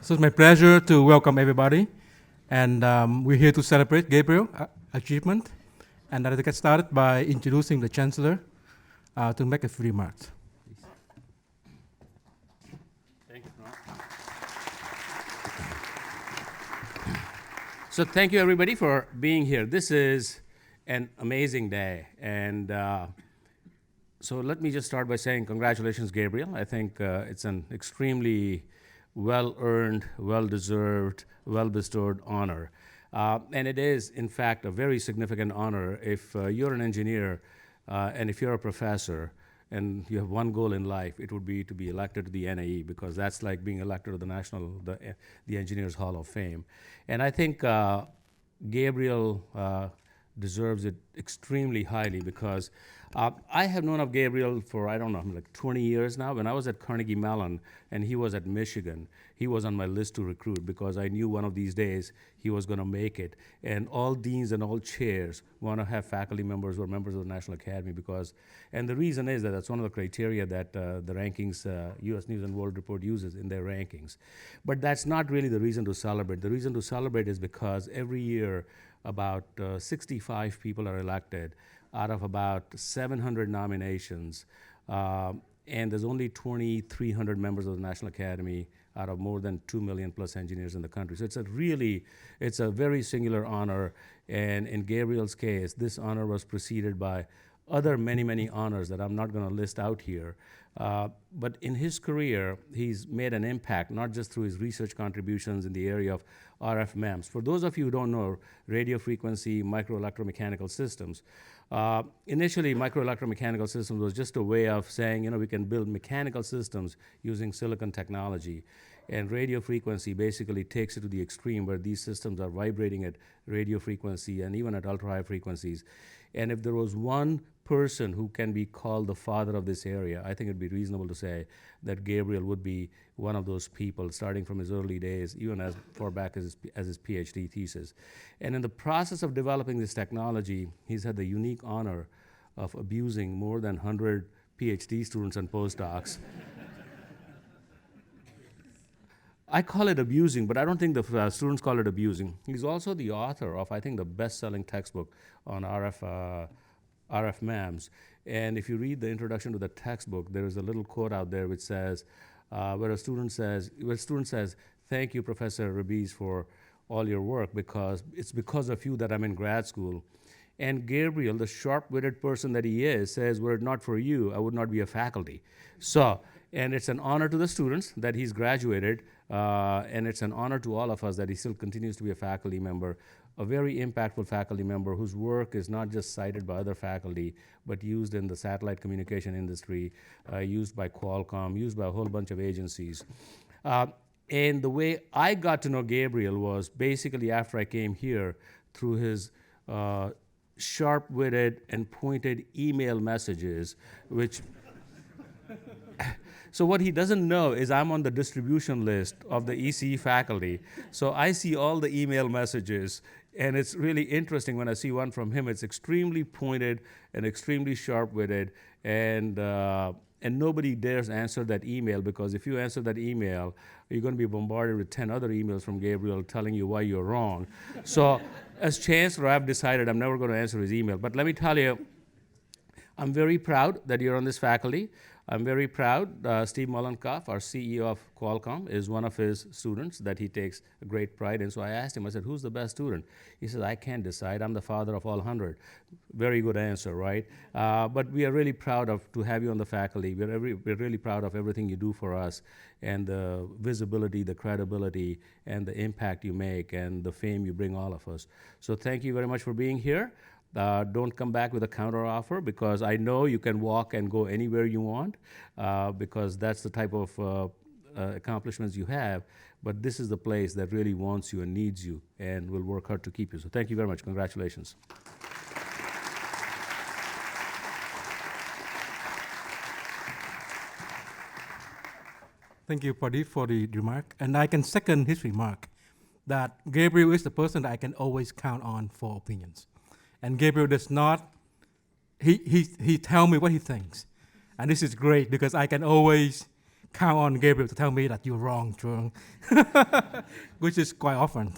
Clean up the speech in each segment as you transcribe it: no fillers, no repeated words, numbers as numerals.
So it's my pleasure to welcome everybody. And we're here to celebrate Gabriel's achievement. And I'd like to get started by introducing the Chancellor to make a few remarks. Thank you, Ron. So thank you, everybody, for being here. This is an amazing day. And so let me just start by saying congratulations, Gabriel. I think it's an extremely well-earned, well-deserved, well-bestowed honor. And it is, in fact, a very significant honor if you're an engineer and if you're a professor and you have one goal in life, it would be to be elected to the NAE, because that's like being elected to the Engineers Hall of Fame. And I think Gabriel deserves it extremely highly, because I have known of Gabriel for, I don't know, like 20 years now. When I was at Carnegie Mellon and he was at Michigan, he was on my list to recruit, because I knew one of these days he was going to make it. And all deans and all chairs want to have faculty members who are members of the National Academy, and the reason is that that's one of the criteria that the rankings, U.S. News and World Report uses in their rankings. But that's not really the reason to celebrate. The reason to celebrate is because every year about 65 people are elected out of about 700 nominations, and there's only 2,300 members of the National Academy out of more than 2 million plus engineers in the country. So it's a very singular honor, and in Gabriel's case, this honor was preceded by other many honors that I'm not going to list out here. But in his career, he's made an impact, not just through his research contributions in the area of RF MEMS. For those of you who don't know, radio frequency microelectromechanical systems. Initially, microelectromechanical systems was just a way of saying, we can build mechanical systems using silicon technology. And radio frequency basically takes it to the extreme, where these systems are vibrating at radio frequency and even at ultra-high frequencies. And if there was one person who can be called the father of this area, I think it'd be reasonable to say that Gabriel would be one of those people, starting from his early days, even as far back as his PhD thesis. And in the process of developing this technology, he's had the unique honor of abusing more than 100 PhD students and postdocs. I call it abusing, but I don't think the students call it abusing. He's also the author of, I think, the best-selling textbook on RF MEMS. And if you read the introduction to the textbook, there is a little quote out there which says, where a student says, "Thank you, Professor Rebeiz, for all your work, because it's because of you that I'm in grad school." And Gabriel, the sharp-witted person that he is, says, "Were it not for you, I would not be a faculty." And it's an honor to the students that he's graduated, and it's an honor to all of us that he still continues to be a faculty member, a very impactful faculty member whose work is not just cited by other faculty, but used in the satellite communication industry, used by Qualcomm, used by a whole bunch of agencies. And the way I got to know Gabriel was basically after I came here through his sharp-witted and pointed email messages, which... So what he doesn't know is I'm on the distribution list of the ECE faculty. So I see all the email messages, and it's really interesting when I see one from him. It's extremely pointed and extremely sharp-witted, and nobody dares answer that email, because if you answer that email, you're going to be bombarded with 10 other emails from Gabriel telling you why you're wrong. So as Chancellor, I've decided I'm never going to answer his email. But let me tell you, I'm very proud that you're on this faculty. I'm very proud. Steve Mollenkopf, our CEO of Qualcomm, is one of his students that he takes great pride in. So I asked him, I said, "Who's the best student?" He says, "I can't decide. I'm the father of all 100. Very good answer, right? But we are really proud to have you on the faculty. We're really proud of everything you do for us, and the visibility, the credibility, and the impact you make, and the fame you bring all of us. So thank you very much for being here. Don't come back with a counteroffer, because I know you can walk and go anywhere you want, because that's the type of accomplishments you have. But this is the place that really wants you and needs you and will work hard to keep you. So thank you very much. Congratulations. Thank you, Pradeep, for the remark. And I can second his remark that Gabriel is the person that I can always count on for opinions. And Gabriel does not, he tell me what he thinks. And this is great, because I can always count on Gabriel to tell me that you're wrong, Trung, which is quite often.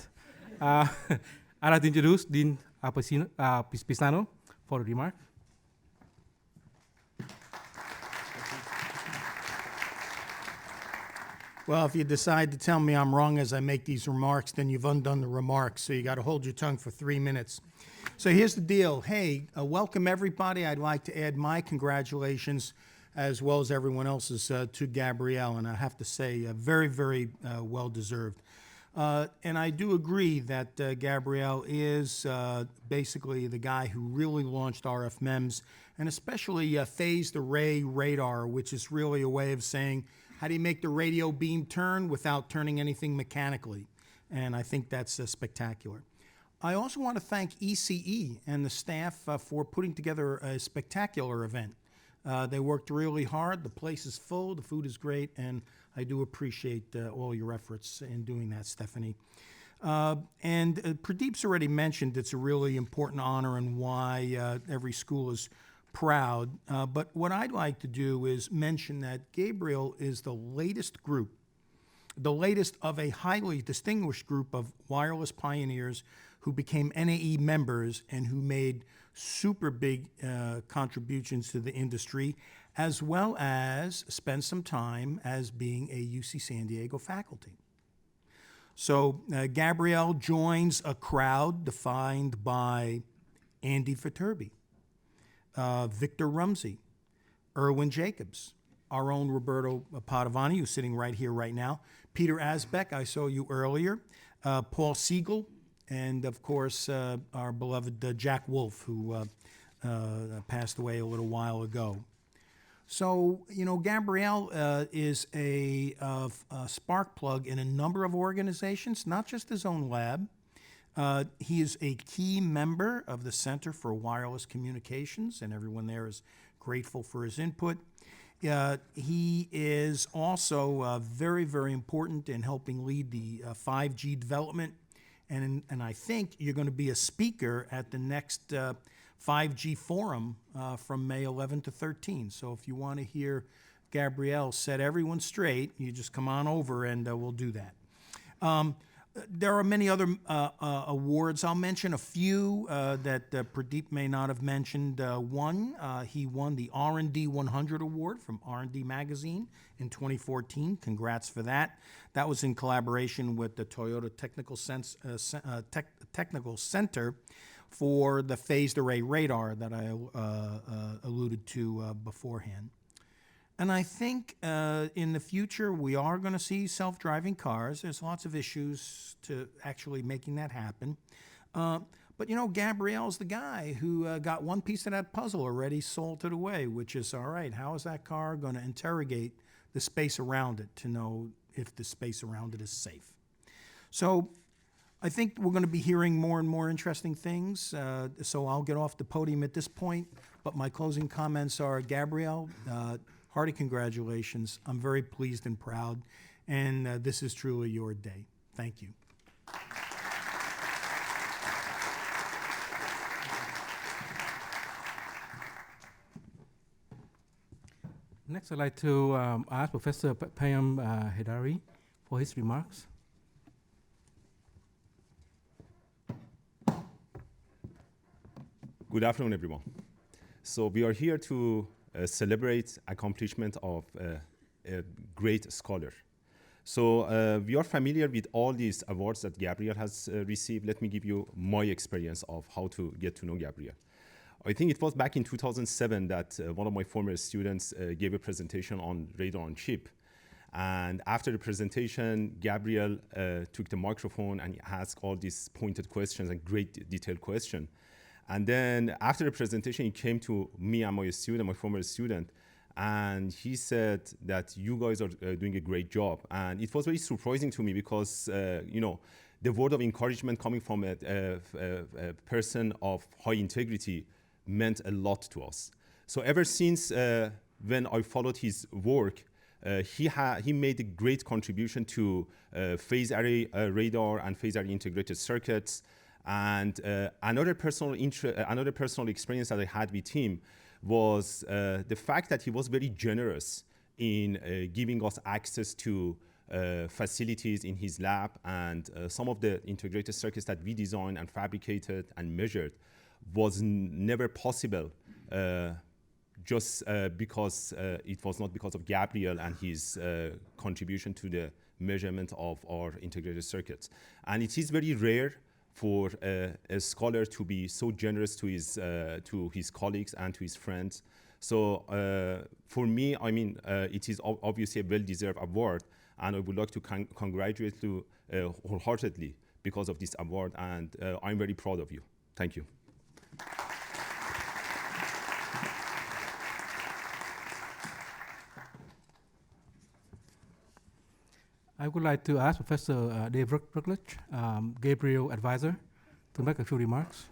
I'd like to introduce Dean Pisano for the remark. Well, if you decide to tell me I'm wrong as I make these remarks, then you've undone the remarks, so you got to hold your tongue for 3 minutes. So here's the deal. Hey, welcome everybody. I'd like to add my congratulations, as well as everyone else's, to Gabriel, and I have to say, very, very well-deserved. And I do agree that Gabriel is basically the guy who really launched RF MEMS, and especially phased array radar, which is really a way of saying, how do you make the radio beam turn without turning anything mechanically? And I think that's spectacular. I also want to thank ECE and the staff for putting together a spectacular event. They worked really hard. The place is full. The food is great. And I do appreciate all your efforts in doing that, Stephanie. And Pradeep's already mentioned it's a really important honor and why every school is proud. But what I'd like to do is mention that Gabriel is the latest of a highly distinguished group of wireless pioneers who became NAE members and who made super big contributions to the industry, as well as spent some time as being a UC San Diego faculty. So Gabriel joins a crowd defined by Andy Viterbi, Victor Rumsey, Erwin Jacobs, our own Roberto Padovani, who's sitting right here right now, Peter Asbeck, I saw you earlier, Paul Siegel, and of course our beloved Jack Wolf, who passed away a little while ago. So, you know, Gabriel is a spark plug in a number of organizations, not just his own lab. He is a key member of the Center for Wireless Communications, and everyone there is grateful for his input. He is also very, very important in helping lead the 5G development, and I think you're going to be a speaker at the next 5G forum from May 11 to 13. So if you want to hear Gabriel set everyone straight, you just come on over and we'll do that. There are many other awards. I'll mention a few that Pradeep may not have mentioned. One, he won the R&D 100 Award from R&D Magazine in 2014. Congrats for that. That was in collaboration with the Toyota Technical Center for the phased array radar that I alluded to beforehand. And I think in the future we are going to see self-driving cars. There's lots of issues to actually making that happen. But you know, Gabriel's the guy who got one piece of that puzzle already salted away, which is, all right, how is that car going to interrogate the space around it to know if the space around it is safe? So I think we're going to be hearing more and more interesting things. So I'll get off the podium at this point. But my closing comments are, Gabriel, hearty congratulations. I'm very pleased and proud, and this is truly your day. Thank you. Next, I'd like to ask Professor Payam Hedari for his remarks. Good afternoon, everyone. So we are here to celebrate accomplishment of a great scholar. So we are familiar with all these awards that Gabriel has received. Let me give you my experience of how to get to know Gabriel. I think it was back in 2007 that one of my former students gave a presentation on radar on chip. And after the presentation, Gabriel took the microphone and asked all these pointed questions and great detailed questions. And then after the presentation, he came to me and my student, my former student, and he said that you guys are doing a great job. And it was very surprising to me because, you know, the word of encouragement coming from a person of high integrity meant a lot to us. So ever since when I followed his work, he made a great contribution to phase array radar and phase array integrated circuits. And another personal experience that I had with him was the fact that he was very generous in giving us access to facilities in his lab, and some of the integrated circuits that we designed and fabricated and measured was never possible just because it was not because of Gabriel and his contribution to the measurement of our integrated circuits. And it is very rare for a scholar to be so generous to his colleagues and to his friends. So for me, I mean, it is obviously a well-deserved award, and I would like to congratulate you wholeheartedly because of this award, and I'm very proud of you. Thank you. I would like to ask Professor Dave Rutledge, Gabriel advisor, to make a few remarks.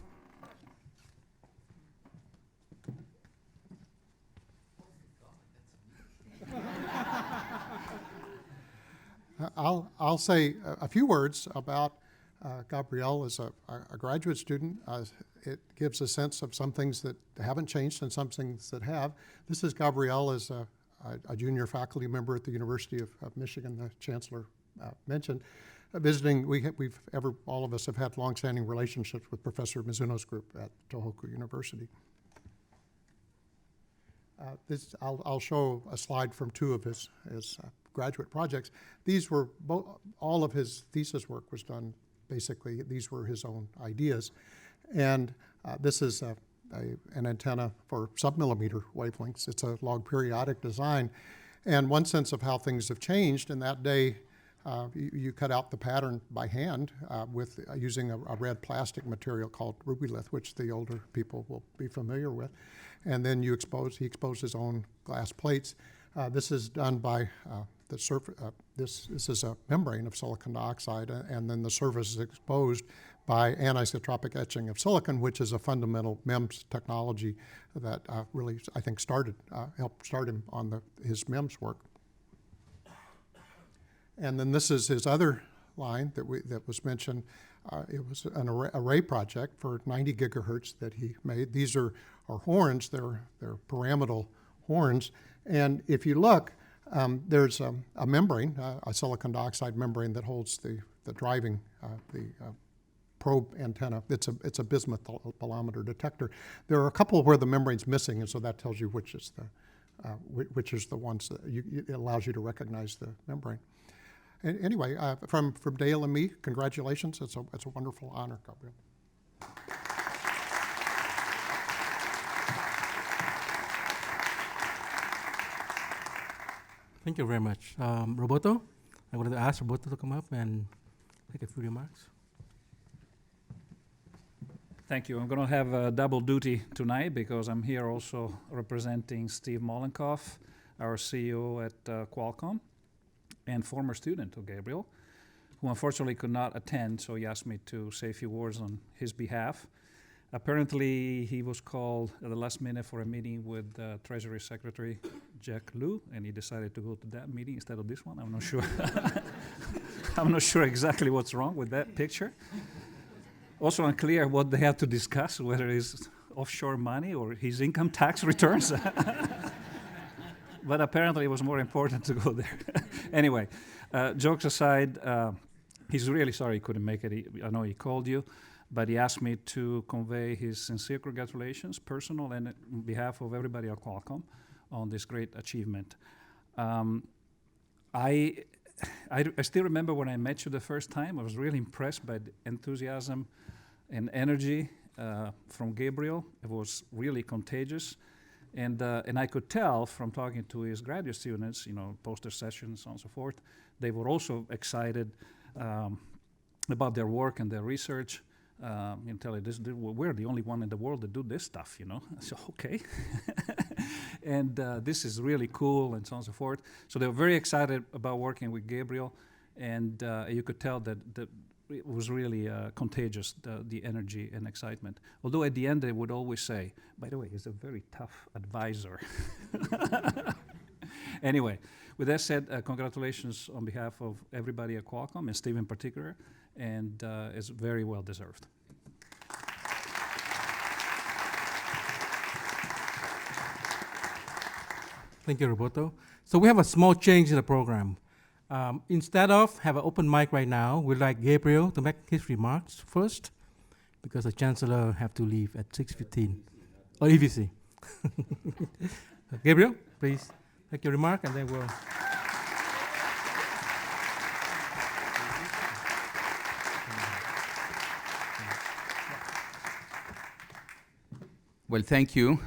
I'll say a few words about Gabriel as a graduate student. It gives a sense of some things that haven't changed and some things that have. This is Gabriel as a junior faculty member at the University of Michigan, the chancellor mentioned. Visiting, all of us have had longstanding relationships with Professor Mizuno's group at Tohoku University. I'll show a slide from two of his graduate projects. These were all of his thesis work was done basically. These were his own ideas, and this is an antenna for submillimeter wavelengths. It's a log periodic design, and one sense of how things have changed in that day. You cut out the pattern by hand with using a red plastic material called rubylith, which the older people will be familiar with, and then he exposed his own glass plates. This is done by the surface. This is a membrane of silicon dioxide, and then the surface is exposed by anisotropic etching of silicon, which is a fundamental MEMS technology that really, I think, helped start him on his MEMS work. And then this is his other line that was mentioned. It was an array project for 90 gigahertz that he made. These are horns. They're pyramidal horns. And if you look, there's a membrane, a silicon dioxide membrane that holds the driving, the probe antenna. It's a bismuth bolometer detector. There are a couple where the membrane's missing, and so that tells you which is the ones that it allows you to recognize the membrane. And anyway, from Dale and me, congratulations. It's a wonderful honor, Gabriel. Thank you very much. Roberto, I wanted to ask Roberto to come up and make a few remarks. Thank you. I'm going to have a double duty tonight because I'm here also representing Steve Mollenkopf, our CEO at Qualcomm, and former student of Gabriel, who unfortunately could not attend, so he asked me to say a few words on his behalf. Apparently, he was called at the last minute for a meeting with Treasury Secretary Jack Lew, and he decided to go to that meeting instead of this one. I'm not sure. I'm not sure exactly what's wrong with that picture. Also unclear what they have to discuss, whether it's offshore money or his income tax returns. But apparently it was more important to go there. Anyway, jokes aside, he's really sorry he couldn't make it. I know he called you, but he asked me to convey his sincere congratulations, personal and on behalf of everybody at Qualcomm, on this great achievement. I still remember when I met you the first time. I was really impressed by the enthusiasm and energy from Gabriel. It was really contagious. And I could tell from talking to his graduate students, poster sessions, so on and so forth, they were also excited about their work and their research. We're the only one in the world that do this stuff, So, okay. And this is really cool, and so on and so forth. So they were very excited about working with Gabriel, and you could tell that it was really contagious, the energy and excitement. Although at the end they would always say, by the way, he's a very tough advisor. Anyway, with that said, congratulations on behalf of everybody at Qualcomm, and Steve in particular, and it's very well deserved. Thank you, Roberto. So we have a small change in the program. Instead of have an open mic right now, we'd like Gabriel to make his remarks first, because the chancellor have to leave at 6:15. Or EVC. Gabriel, please make your remark, and then we'll. Well, thank you.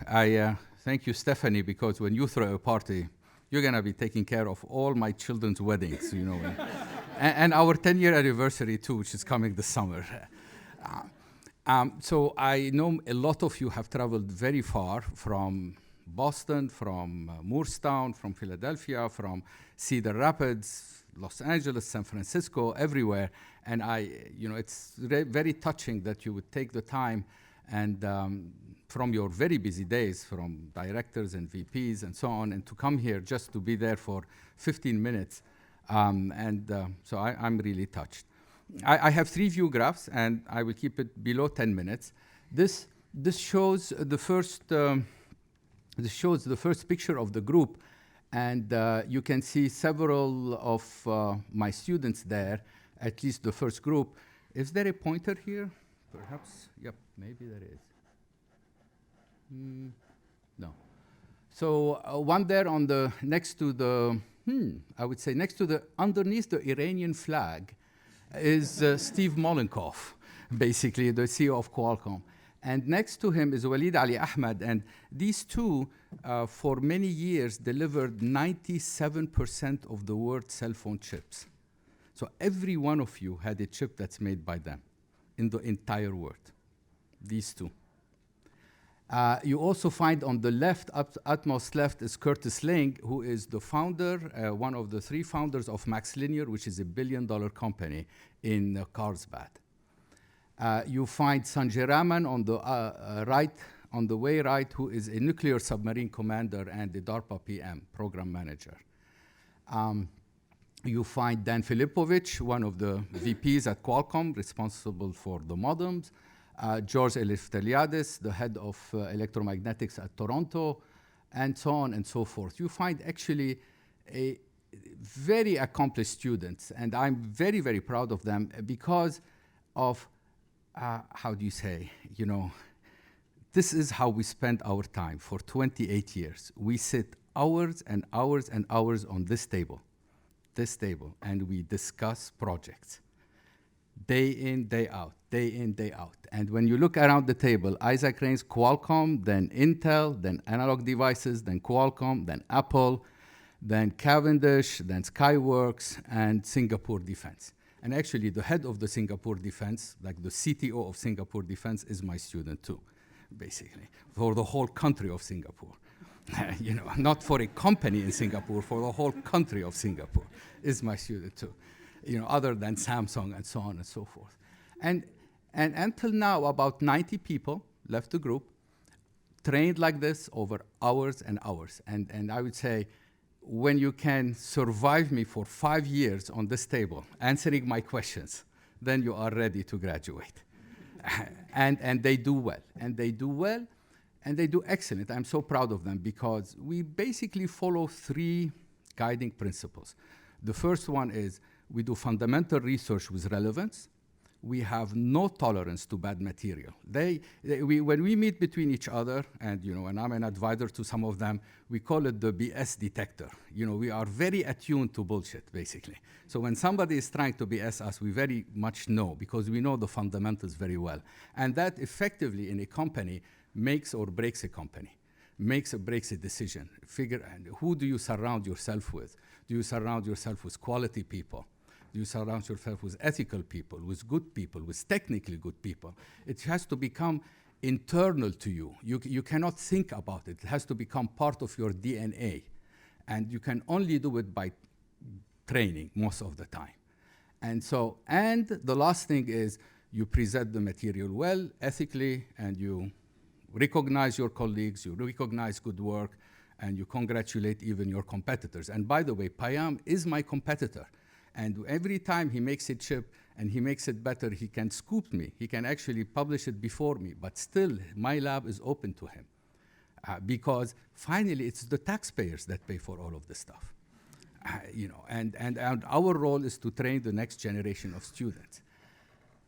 Thank you, Stephanie, because when you throw a party, you're going to be taking care of all my children's weddings, you know, and our 10-year anniversary, too, which is coming this summer. So I know a lot of you have traveled very far from Boston, from Moorestown, from Philadelphia, from Cedar Rapids, Los Angeles, San Francisco, everywhere. And it's very touching that you would take the time and from your very busy days, from directors and VPs and so on, and to come here just to be there for 15 minutes. So I'm really touched. I have 3 view graphs, and I will keep it below 10 minutes. This shows the first picture of the group, and you can see several of my students there, at least the first group. Is there a pointer here? Perhaps. Yep, maybe there is. No. So one there on the next to the underneath the Iranian flag is Steve Mollenkopf, basically the CEO of Qualcomm. And next to him is Walid Ali Ahmed. And these two, for many years, delivered 97% of the world's cell phone chips. So every one of you had a chip that's made by them in the entire world, these two. You also find on the left, utmost left, is Curtis Ling, who is the founder, one of the 3 founders of MaxLinear, which is a billion-dollar company in Carlsbad. You find Sanjay Raman on the right, on the way right, who is a nuclear submarine commander and the DARPA PM, program manager. You find Dan Filipovich, one of the VPs at Qualcomm, responsible for the modems. George Elifteliadis, the head of electromagnetics at Toronto, and so on and so forth. You find actually a very accomplished students, and I'm very, very proud of them because of, how do you say, this is how we spend our time for 28 years. We sit hours and hours and hours on this table, and we discuss projects. Day in, day out, day in, day out. And when you look around the table, Isaac Raines, Qualcomm, then Intel, then Analog Devices, then Qualcomm, then Apple, then Cavendish, then Skyworks, and Singapore Defense. And actually, the head of the Singapore Defense, like the CTO of Singapore Defense, is my student too, basically, for the whole country of Singapore. Not for a company in Singapore, for the whole country of Singapore is my student too. Other than Samsung and so on and so forth. And until now, about 90 people left the group, trained like this over hours and hours. And I would say, when you can survive me for 5 years on this table, answering my questions, then you are ready to graduate. and they do well. And they do well, and they do excellent. I'm so proud of them because we basically follow 3 guiding principles. The first one is, we do fundamental research with relevance. We have no tolerance to bad material. When we meet between each other, and and I'm an advisor to some of them, we call it the BS detector. We are very attuned to bullshit, basically. So when somebody is trying to BS us, we very much know, because we know the fundamentals very well. And that effectively in a company makes or breaks a company, makes or breaks a decision. Who do you surround yourself with? Do you surround yourself with quality people? Do you surround yourself with ethical people, with good people, with technically good people? It has to become internal to you. You cannot think about it. It has to become part of your DNA. And you can only do it by training most of the time. And the last thing is, you present the material well, ethically, and you recognize your colleagues, you recognize good work, and you congratulate even your competitors. And by the way, Payam is my competitor. And every time he makes a chip and he makes it better, he can scoop me. He can actually publish it before me, but still, my lab is open to him. because finally it's the taxpayers that pay for all of this stuff. And our role is to train the next generation of students.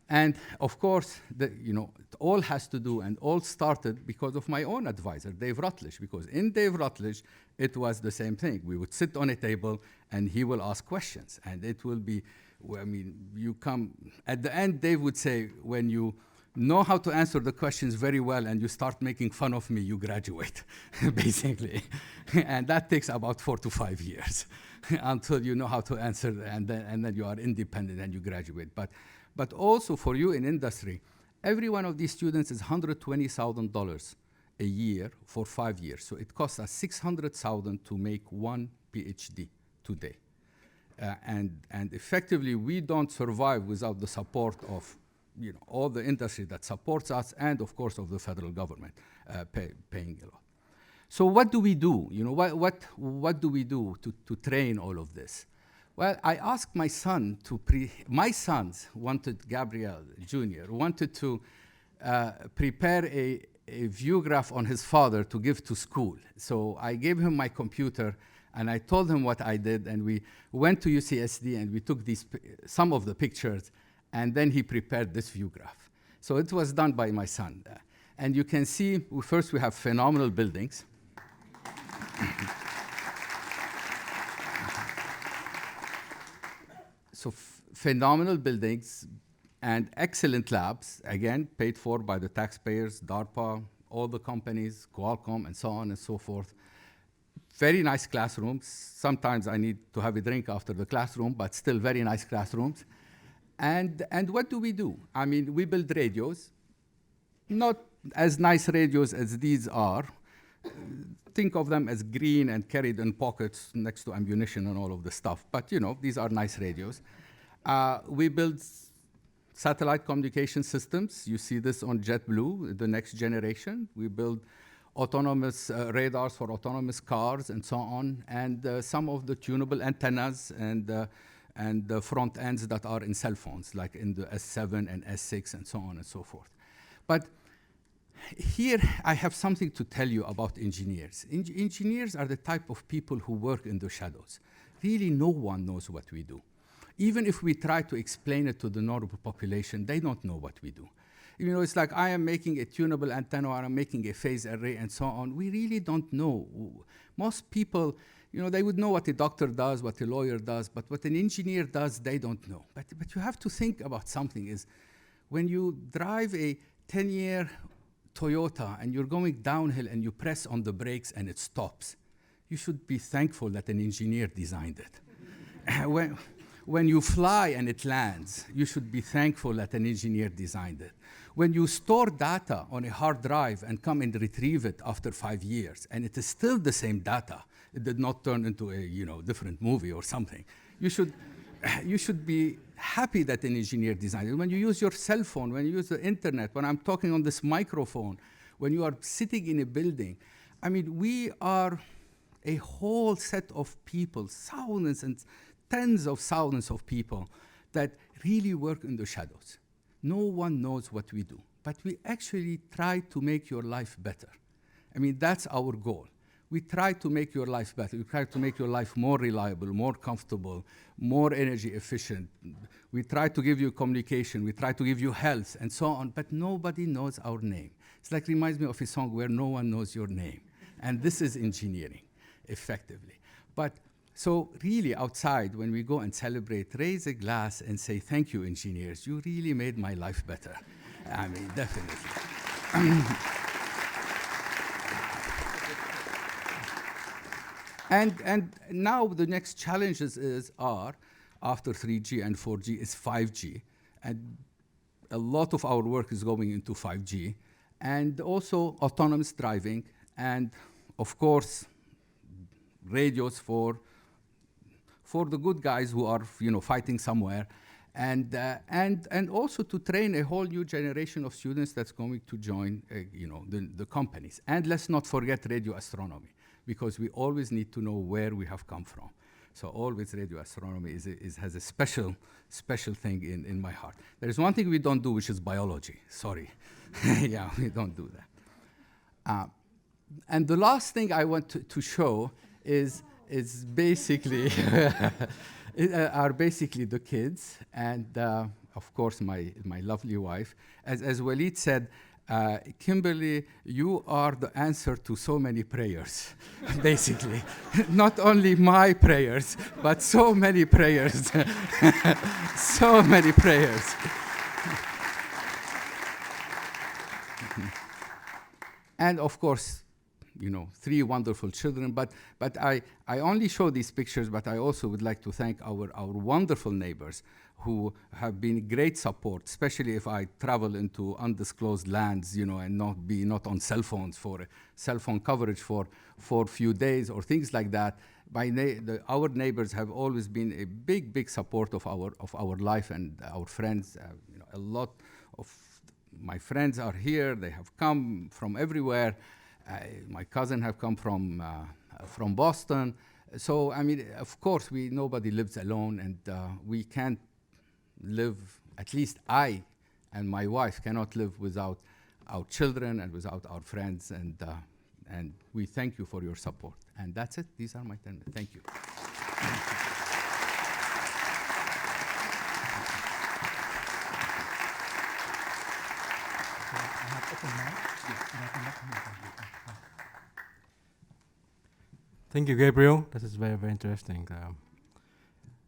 And of course, it all has to do and all started because of my own advisor, Dave Rutledge, because in Dave Rutledge, it was the same thing. We would sit on a table and he will ask questions. And it will be, you come, at the end, Dave would say, when you know how to answer the questions very well and you start making fun of me, you graduate, basically. And that takes about 4 to 5 years until you know how to answer, and then you are independent and you graduate. But also for you in industry, every one of these students is $120,000 a year for 5 years. So it costs us $600,000 to make one PhD today. And effectively, we don't survive without the support of all the industry that supports us, and of course of the federal government paying a lot. So what do we do? What do we do to train all of this? Well, I asked my son my sons wanted, Gabriel Jr., wanted to prepare a view graph on his father to give to school. So I gave him my computer and I told him what I did, and we went to UCSD and we took some of the pictures, and then he prepared this view graph. So it was done by my son. And you can see, first we have phenomenal buildings. So phenomenal buildings and excellent labs, again, paid for by the taxpayers, DARPA, all the companies, Qualcomm, and so on and so forth. Very nice classrooms. Sometimes I need to have a drink after the classroom, but still very nice classrooms. And what do? We build radios, not as nice radios as these are. Think of them as green and carried in pockets next to ammunition and all of this stuff. But these are nice radios. We build satellite communication systems. You see this on JetBlue, the next generation. We build autonomous radars for autonomous cars and so on, and some of the tunable antennas and the front ends that are in cell phones, like in the S7 and S6 and so on and so forth. But here I have something to tell you about engineers. Engineers are the type of people who work in the shadows. Really, no one knows what we do. Even if we try to explain it to the normal population, they don't know what we do. It's like I am making a tunable antenna, or I'm making a phase array, and so on. We really don't know. Most people, they would know what a doctor does, what a lawyer does, but what an engineer does, they don't know. But you have to think about something is, when you drive a 10-year Toyota and you're going downhill and you press on the brakes and it stops, you should be thankful that an engineer designed it. When you fly and it lands, you should be thankful that an engineer designed it. When you store data on a hard drive and come and retrieve it after 5 years, and it is still the same data, it did not turn into a different movie or something, you should be happy that an engineer designed it. When you use your cell phone, when you use the internet, when I'm talking on this microphone, when you are sitting in a building, we are a whole set of people, thousands and tens of thousands of people that really work in the shadows. No one knows what we do, but we actually try to make your life better. That's our goal. We try to make your life better. We try to make your life more reliable, more comfortable, more energy efficient. We try to give you communication. We try to give you health and so on, but nobody knows our name. It's like, reminds me of a song where no one knows your name. And this is engineering, effectively. But so really outside, when we go and celebrate, raise a glass and say, thank you, engineers. You really made my life better. Definitely. And now the next challenges are, after 3G and 4G, is 5G. And a lot of our work is going into 5G. And also autonomous driving. And of course, radios for the good guys who are fighting somewhere. And also to train a whole new generation of students that's going to join the companies. And let's not forget radio astronomy, because we always need to know where we have come from. So always radio astronomy has a special thing in my heart. There's one thing we don't do, which is biology. Sorry. Yeah, we don't do that. And the last thing I want to show is basically are basically the kids, and of course my lovely wife. As Walid said, Kimberly, you are the answer to so many prayers, basically. Not only my prayers, but so many prayers. So many prayers. And of course, you know, 3 wonderful children. But I only show these pictures, but I also would like to thank our wonderful neighbors who have been great support, especially if I travel into undisclosed lands, you know, and not on cell phones for cell phone coverage for a few days or things like that. Our neighbors have always been a big support of our life and our friends. You know, a lot of my friends are here. They have come from everywhere. My cousin have come from Boston. So, I mean, of course, nobody lives alone, and we can't live, at least I and my wife cannot live without our children and without our friends, and we thank you for your support. And that's it. These are my 10 minutes. Thank you. Thank you, Gabriel. This is very, very interesting.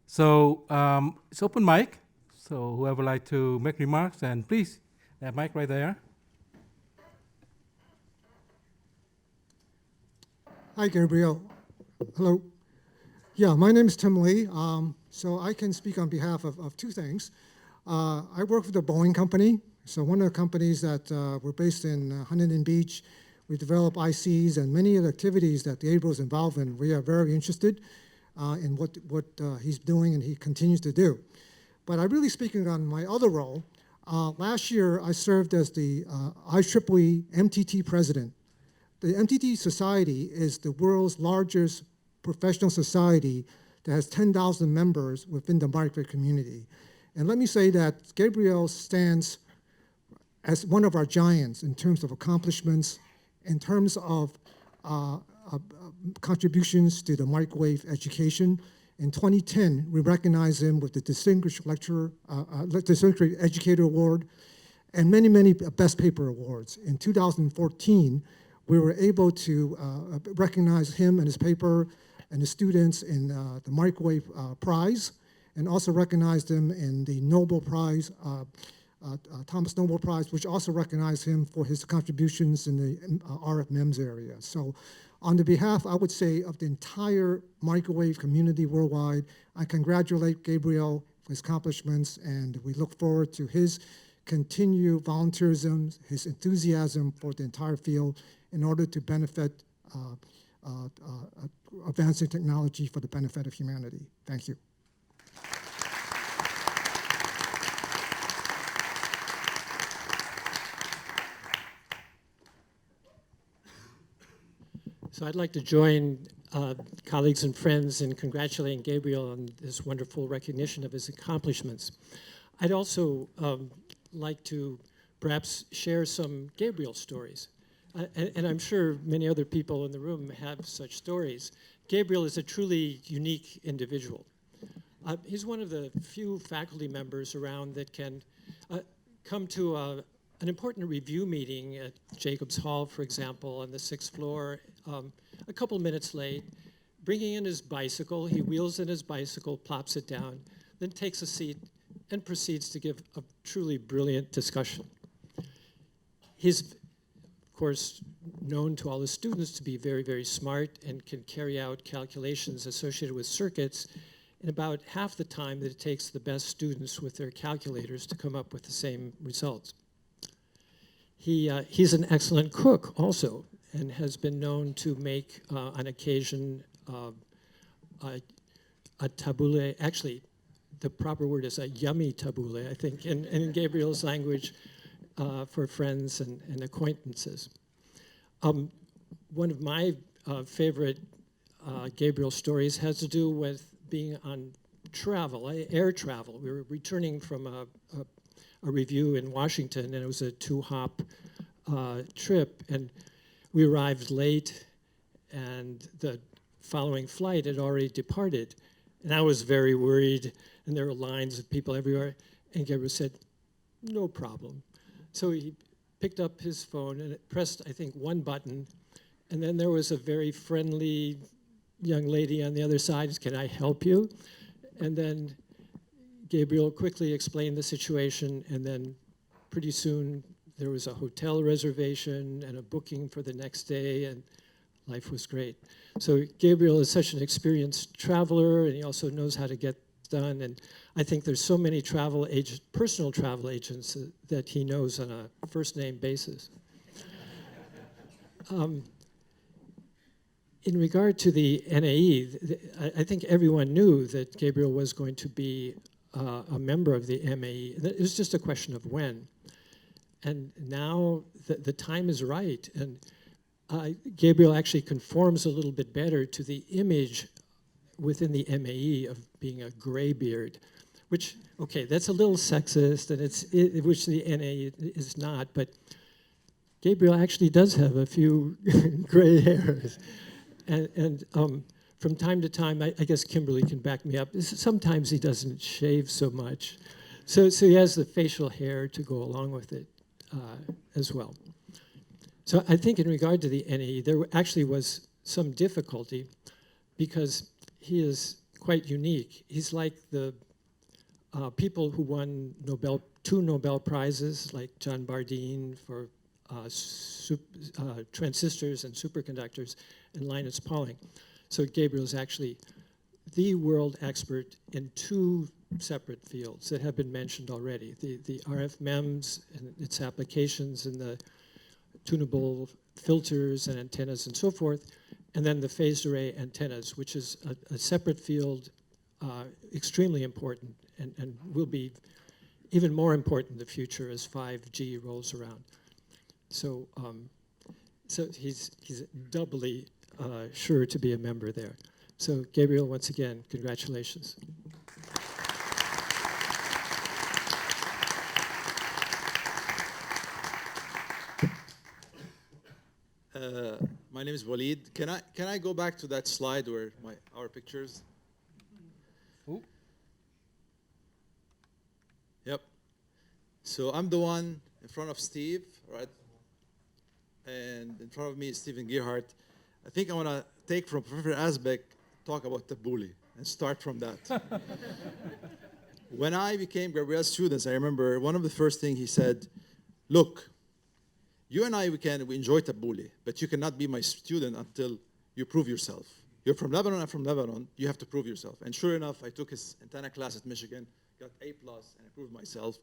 So it's open mic. So whoever would like to make remarks, and please, that mic right there. Hi, Gabriel. Hello. Yeah, my name is Tim Lee. So I can speak on behalf of 2 things. I work for the Boeing company. So one of the companies that we're based in Huntington Beach. We develop ICs and many of the activities that Gabriel is involved in. We are very interested in what he's doing and he continues to do. But I'm really speaking on my other role. Last year, I served as the IEEE MTT president. The MTT Society is the world's largest professional society that has 10,000 members within the microwave community. And let me say that Gabriel stands as one of our giants in terms of accomplishments, in terms of contributions to the microwave education. In 2010, we recognized him with the Distinguished Educator Award and many Best Paper Awards. In 2014, we were able to recognize him and his paper and his students in the Microwave Prize, and also recognized him in the Nobel Prize, Thomas Nobel Prize, which also recognized him for his contributions in the RF MEMS area. So on the behalf, I would say, of the entire microwave community worldwide, I congratulate Gabriel for his accomplishments, and we look forward to his continued volunteerism, his enthusiasm for the entire field in order to benefit advancing technology for the benefit of humanity. Thank you. So I'd like to join colleagues and friends in congratulating Gabriel on this wonderful recognition of his accomplishments. I'd also like to perhaps share some Gabriel stories. And I'm sure many other people in the room have such stories. Gabriel is a truly unique individual. He's one of the few faculty members around that can come to an important review meeting at Jacobs Hall, for example, on the 6th floor, a couple minutes late, bringing in his bicycle. He wheels in his bicycle, plops it down, then takes a seat and proceeds to give a truly brilliant discussion. He's, of course, known to all his students to be very, very smart and can carry out calculations associated with circuits in about half the time that it takes the best students with their calculators to come up with the same results. He's an excellent cook also, and has been known to make, on occasion, a tabbouleh. Actually, the proper word is a yummy tabbouleh, I think, in Gabriel's language, for friends and acquaintances. One of my favorite Gabriel stories has to do with being on travel, air travel. We were returning from a review in Washington, and it was a 2-hop trip. And we arrived late, and the following flight had already departed. And I was very worried, and there were lines of people everywhere. And Gabriel said, no problem. So he picked up his phone and pressed, I think, one button. And then there was a very friendly young lady on the other side. Can I help you? And then Gabriel quickly explained the situation. And then pretty soon there was a hotel reservation and a booking for the next day. And life was great. So Gabriel is such an experienced traveler, and he also knows how to get done. And I think there's so many travel agents, personal travel agents, that he knows on a first-name basis. In regard to the NAE, I think everyone knew that Gabriel was going to be a member of the MAE. It was just a question of when. And now the time is right. And Gabriel actually conforms a little bit better to the image within the MAE of being a graybeard, which, okay, that's a little sexist, and which the NAE is not, but Gabriel actually does have a few gray hairs. And from time to time, I guess Kimberly can back me up, sometimes he doesn't shave so much. So he has the facial hair to go along with it as well. So I think in regard to the NAE, there actually was some difficulty because he is quite unique. He's like the people who won two Nobel Prizes, like John Bardeen for transistors and superconductors, and Linus Pauling. So Gabriel is actually the world expert in two separate fields that have been mentioned already, the RF MEMS and its applications in the tunable filters and antennas and so forth, and then the phased array antennas, which is a separate field, extremely important, and will be even more important in the future as 5G rolls around. So, so he's doubly sure to be a member there. So Gabriel, once again, congratulations. My name is Walid. Can I go back to that slide where our pictures? Ooh. Yep. So I'm the one in front of Steve, right? And in front of me is Stephen Gerhardt. I think I want to take from Professor Asbeck, talk about the bully, and start from that. When I became Gabriel's students, I remember one of the first things he said, look, you and I, we enjoy Tabbouleh, but you cannot be my student until you prove yourself. You're from Lebanon, I'm from Lebanon, you have to prove yourself. And sure enough, I took his antenna class at Michigan, got A+, and I proved myself.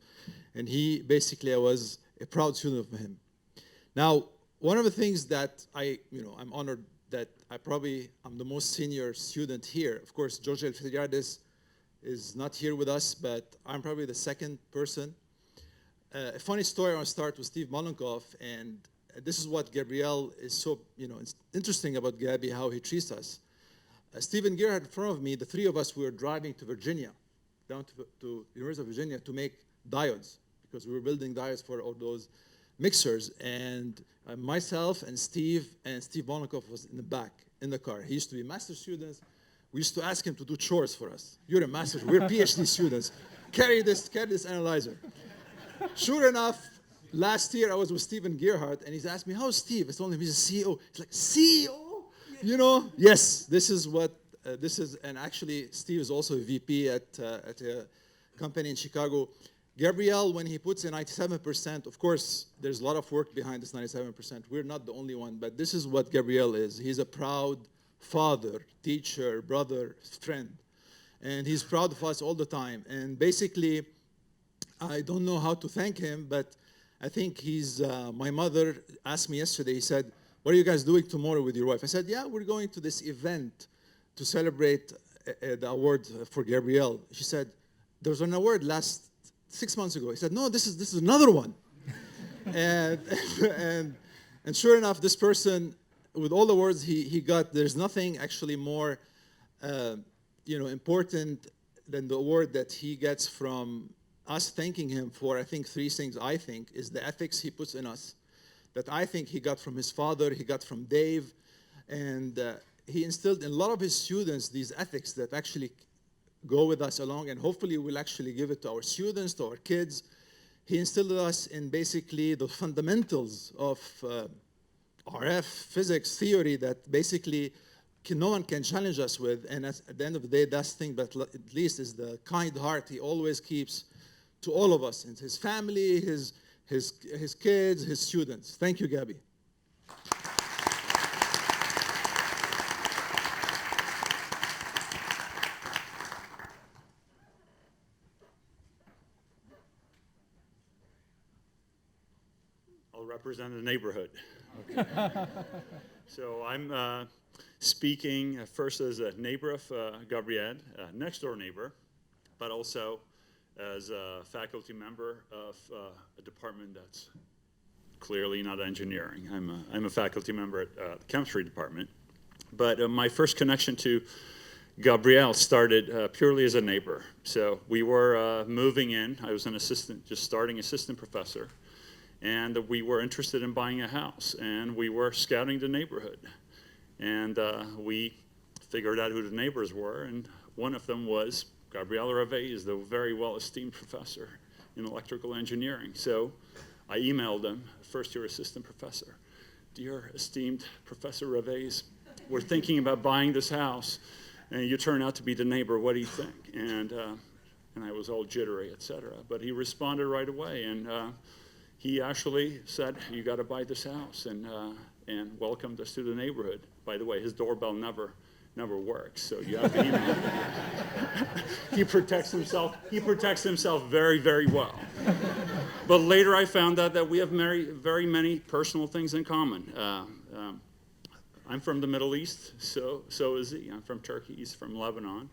And I was a proud student of him. Now, one of the things that I'm honored that I'm the most senior student here. Of course, George Elftheriadis is not here with us, but I'm probably the second person. A funny story I want to start with Steve Mollenkopf, and this is what Gabriel is so, it's interesting about Gabi, how he treats us. Stephen Gerhardt in front of me, the three of us, we were driving to Virginia, down to University of Virginia to make diodes, because we were building diodes for all those mixers, and myself and Steve Mollenkopf was in the back, in the car. He used to be master students. We used to ask him to do chores for us. You're a master, we're PhD students. Carry this analyzer. Sure enough, last year I was with Stephen Gerhardt, and he's asked me, how's Steve? I told him he's a CEO. He's like, CEO? Yes, this is what, and actually Steve is also a VP at a company in Chicago. Gabriel, when he puts a 97%, of course, there's a lot of work behind this 97%. We're not the only one, but this is what Gabriel is. He's a proud father, teacher, brother, friend. And he's proud of us all the time. And basically, I don't know how to thank him, but I think my mother asked me yesterday, he said, what are you guys doing tomorrow with your wife? I said, yeah, we're going to this event to celebrate the award for Gabriel. She said, there was an award 6 months ago. He said, no, this is another one. and sure enough, this person, with all the awards he got, there's nothing actually more important than the award that he gets from us thanking him for, I think, three things, is the ethics he puts in us, that I think he got from his father, he got from Dave, and he instilled in a lot of his students these ethics that actually go with us along, and hopefully we'll actually give it to our students, to our kids. He instilled us in basically the fundamentals of RF, physics, theory that basically no one can challenge us with. And at the end of the day, that's the thing that at least is the kind heart he always keeps to all of us, and his family, his kids, his students. Thank you, Gabby. I'll represent the neighborhood. Okay. So I'm speaking first as a neighbor of Gabriel, next door neighbor, but also as a faculty member of a department that's clearly not engineering. I'm a faculty member at the chemistry department. But my first connection to Gabriel started purely as a neighbor. So we were moving in. I was an assistant, just starting assistant professor. And we were interested in buying a house. And we were scouting the neighborhood. And we figured out who the neighbors were. And one of them was Gabriel Rebeiz, the very well-esteemed professor in electrical engineering. So I emailed him, first-year assistant professor. Dear esteemed Professor Rebeiz, we're thinking about buying this house, and you turn out to be the neighbor. What do you think? And I was all jittery, et cetera. But he responded right away, and he actually said, you got to buy this house, and welcomed us to the neighborhood. By the way, his doorbell never works, so you have to email him. He protects himself very, very well. But later I found out that we have very many personal things in common. I'm from the Middle East, so is he. I'm from Turkey, he's from Lebanon.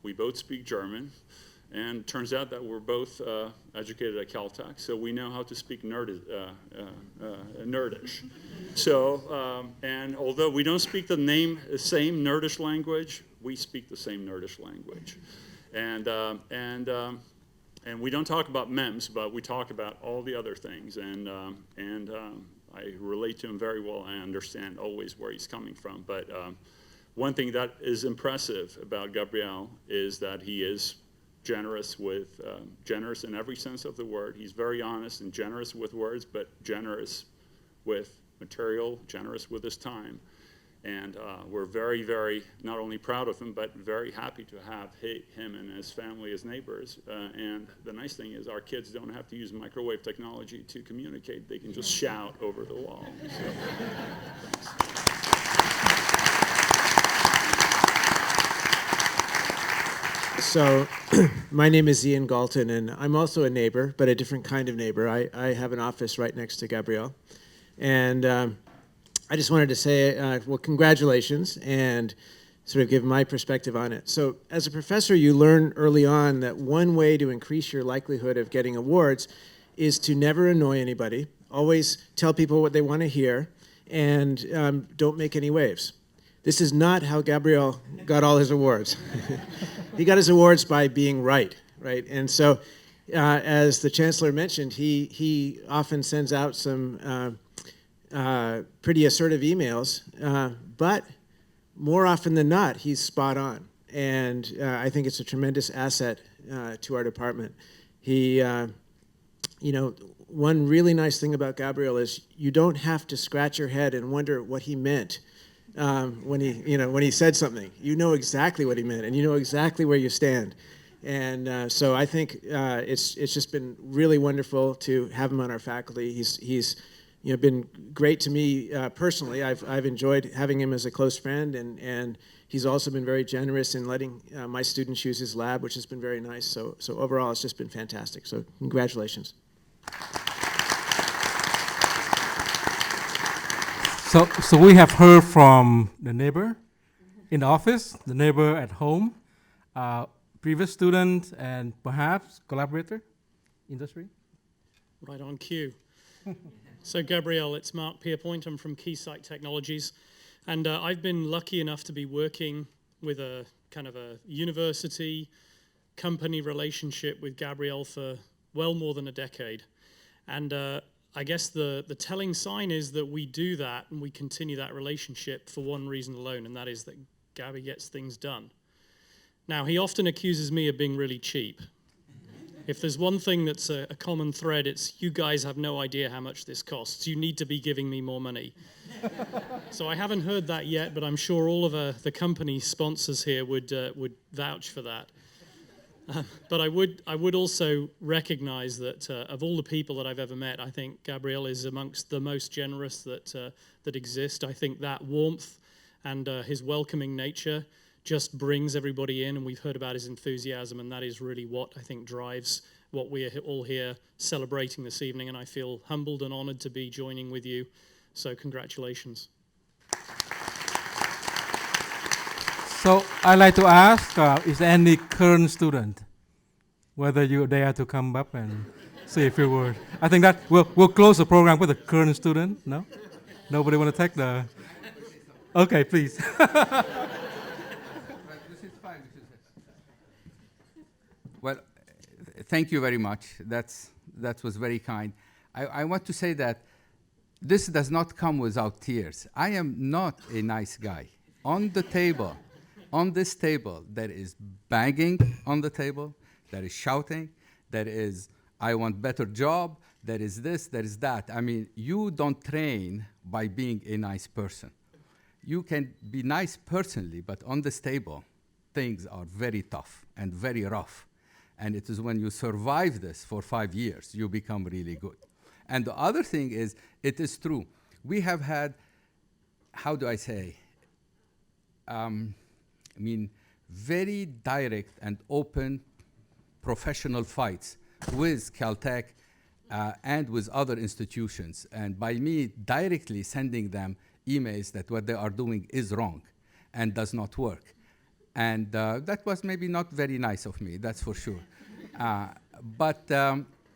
We both speak German. And it turns out that we're both educated at Caltech, so we know how to speak nerdish. So, and although we don't speak the same nerdish language, we speak the same nerdish language. And we don't talk about MEMS, but we talk about all the other things. And I relate to him very well. I understand always where he's coming from. But one thing that is impressive about Gabriel is that he is generous in every sense of the word. He's very honest and generous with words, but generous with material, generous with his time. And we're very, very not only proud of him, but very happy to have him and his family as neighbors. And the nice thing is our kids don't have to use microwave technology to communicate. They can just shout over the wall. So, thanks. So my name is Ian Galton, and I'm also a neighbor, but a different kind of neighbor. I have an office right next to Gabriel. And I just wanted to say, well, congratulations, and sort of give my perspective on it. So as a professor, you learn early on that one way to increase your likelihood of getting awards is to never annoy anybody, always tell people what they want to hear, and don't make any waves. This is not how Gabriel got all his awards. He got his awards by being right? And so, as the chancellor mentioned, he often sends out some pretty assertive emails, but more often than not, he's spot on. And I think it's a tremendous asset to our department. He, one really nice thing about Gabriel is you don't have to scratch your head and wonder what he meant. When he said something, you know exactly what he meant, and you know exactly where you stand. And so I think it's just been really wonderful to have him on our faculty. He's been great to me personally. I've enjoyed having him as a close friend, and he's also been very generous in letting my students use his lab, which has been very nice. So overall, it's just been fantastic. So congratulations. So we have heard from the neighbor in the office, the neighbor at home, previous student, and perhaps collaborator, industry. Right on cue. So Gabriel, it's Mark Pierpoint. I'm from Keysight Technologies, and I've been lucky enough to be working with a kind of a university company relationship with Gabriel for well more than a decade. And I guess the telling sign is that we do that and we continue that relationship for one reason alone, and that is that Gabby gets things done. Now, he often accuses me of being really cheap. If there's one thing that's a common thread, it's you guys have no idea how much this costs. You need to be giving me more money. So I haven't heard that yet, but I'm sure all of the company sponsors here would vouch for that. But I would also recognize that of all the people that I've ever met, I think Gabriel is amongst the most generous that exist. I think that warmth and his welcoming nature just brings everybody in, and we've heard about his enthusiasm, and that is really what I think drives what we're all here celebrating this evening, and I feel humbled and honored to be joining with you. So congratulations. So I'd like to ask, is there any current student, whether you dare to come up and say a few words? I think that we'll close the program with a current student, no? Nobody want to take the... Okay, please. Well, thank you very much. That was very kind. I want to say that this does not come without tears. I am not a nice guy. On the table, on this table, there is banging on the table, there is shouting, there is, I want better job, there is this, there is that. I mean, you don't train by being a nice person. You can be nice personally, but on this table, things are very tough and very rough. And it is when you survive this for 5 years, you become really good. And the other thing is, it is true. We have had, how do I say, very direct and open professional fights with Caltech and with other institutions. And by me directly sending them emails that what they are doing is wrong and does not work. And that was maybe not very nice of me, that's for sure. But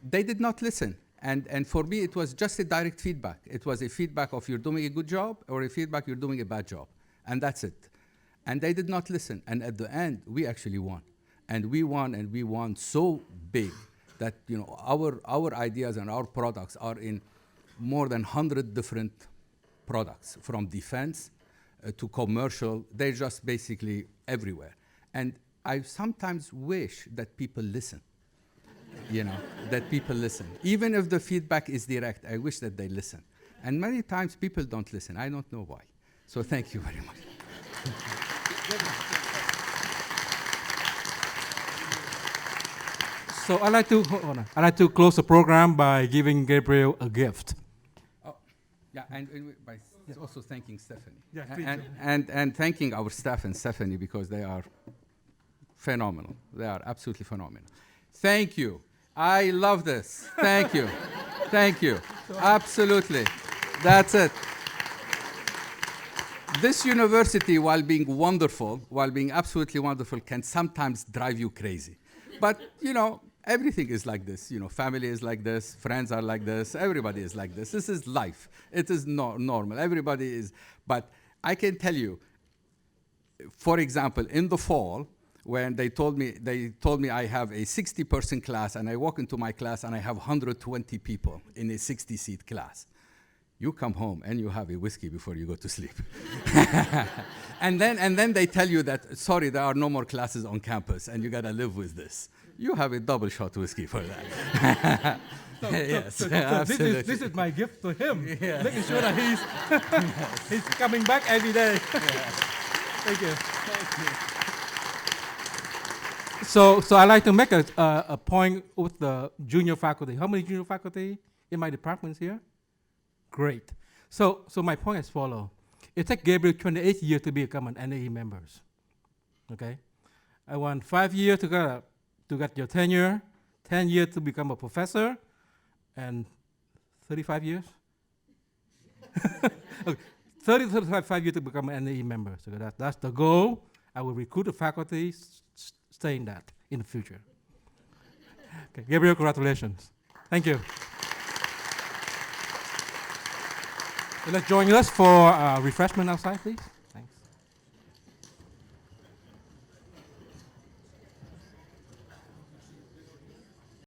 they did not listen. And for me, it was just a direct feedback. It was a feedback of you're doing a good job or a feedback you're doing a bad job. And that's it. And they did not listen. And at the end, we actually won. And we won so big that our ideas and our products are in more than 100 different products, from defense to commercial. They're just basically everywhere. And I sometimes wish that people listen, that people listen. Even if the feedback is direct, I wish that they listen. And many times people don't listen. I don't know why. So thank you very much. So I'd like to close the program by giving Gabriel a gift. Oh, yeah, and by also thanking Stephanie. Yeah, and thanking our staff and Stephanie, because they are phenomenal. They are absolutely phenomenal. Thank you. I love this. Thank you. Thank you. Absolutely. That's it. This university, while being wonderful, while being absolutely wonderful, can sometimes drive you crazy. But, everything is like this. Family is like this, friends are like this, everybody is like this. This is life. It is normal. Everybody is. But I can tell you, for example, in the fall, when they told me I have a 60-person class, and I walk into my class and I have 120 people in a 60-seat class. You come home and you have a whiskey before you go to sleep. and then they tell you that, sorry, there are no more classes on campus and you gotta live with this. You have a double shot whiskey for that. Yes, so absolutely. this is my gift to him, making sure that he's coming back every day. Thank you. So I'd like to make a point with the junior faculty. How many junior faculty in my departments here? Great. So my point is follow. It took Gabriel 28 years to become an NAE members. Okay? I want 5 years to get your tenure, 10 years to become a professor, and 35 years? Okay. 35 years to become an NAE member. So that's the goal. I will recruit the faculty saying that in the future. Okay, Gabriel, congratulations. Thank you. Let's join us for refreshment outside, please.